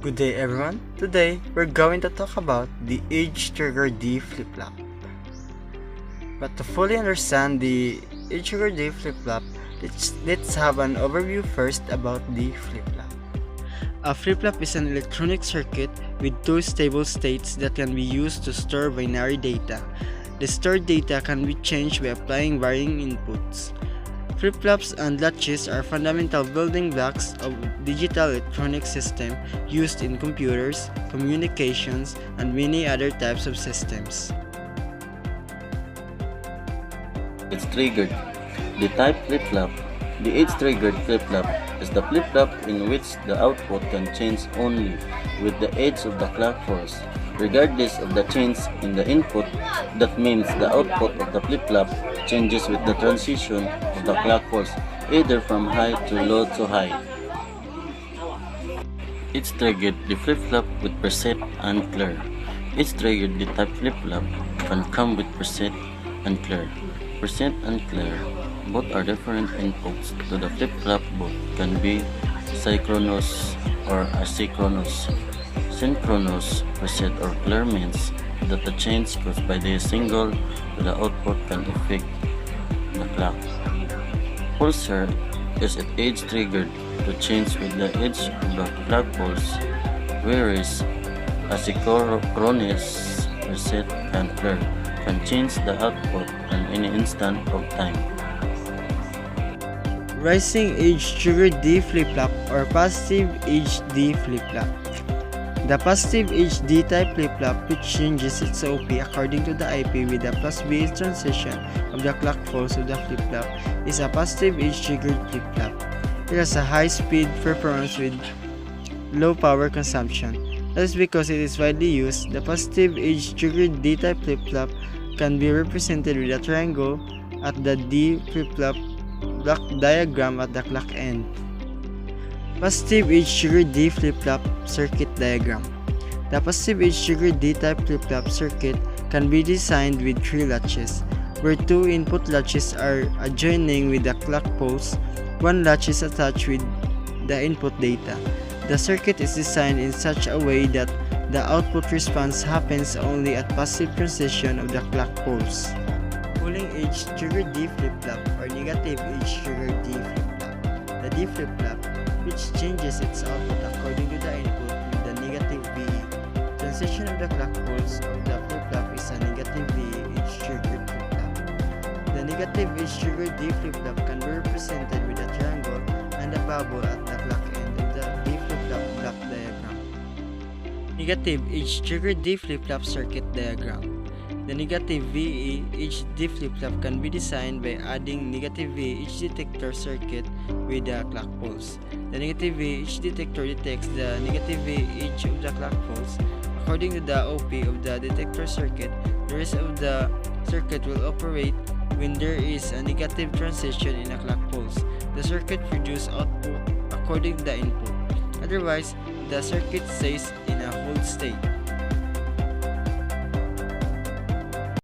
Good day everyone. Today we're going to talk about the age trigger D flip-flop. But to fully understand the age trigger D flip-flop, let's have an overview first about the flip-flop. A flip-flop is an electronic circuit with two stable states that can be used to store binary data. The stored data can be changed by applying varying inputs. Flip-flops and latches are fundamental building blocks of digital electronic system used in computers, communications, and many other types of systems. It's triggered. The type flip-flop. The age-triggered flip-flop is the flip-flop in which the output can change only with the edge of the clock force, regardless of the change in the input. That means the output of the flip-flop changes with the transition of the clock force, either from high to low to high. It's triggered the flip-flop with preset and clear. It's triggered the type flip-flop can come with preset and clear. Preset and clear both are different inputs to the flip-flop. Both can be synchronous or asynchronous. Synchronous, preset, or clear means that the change caused by the signal to the output can affect the clock. Pulsar is at age triggered to change with the edge of the clock pulse, whereas asynchronous, preset, and clear can change the output at any instant of time. Rising age triggered D flip-flop or positive age D flip-flop. The positive age D type flip-flop, which changes its OP according to the IP with the plus B transition of the clock pulse of the flip-flop, is a positive age triggered flip-flop. It has a high speed performance with low power consumption. That is because it is widely used. The positive age triggered D type flip-flop can be represented with a triangle at the D flip-flop block diagram at the clock end. Positive age triggered D flip-flop circuit diagram. The positive age triggered D type flip-flop circuit can be designed with three latches, where two input latches are adjoining with the clock pulse. One latch is attached with the input data. The circuit is designed in such a way that the output response happens only at positive transition of the clock pulse. Pulling age triggered D flip-flop or negative age triggered D flip-flop. The D flip-flop, which changes its output according to the input with the negative VE. Transition of the clock pulse of the flip-flop is a negative VE age triggered flip-flop. The negative age triggered D flip-flop can be represented with a triangle and a bubble at the clock end of the D flip-flop block diagram. Negative age triggered D flip-flop circuit diagram. The negative VE age D flip-flop can be designed by adding negative VE age detector circuit with the clock pulse. The negative VE age detector detects the negative VE age of the clock pulse. According to the OP of the detector circuit, the rest of the circuit will operate when there is a negative transition in a clock pulse. The circuit produces output according to the input. Otherwise, the circuit stays in a hold state.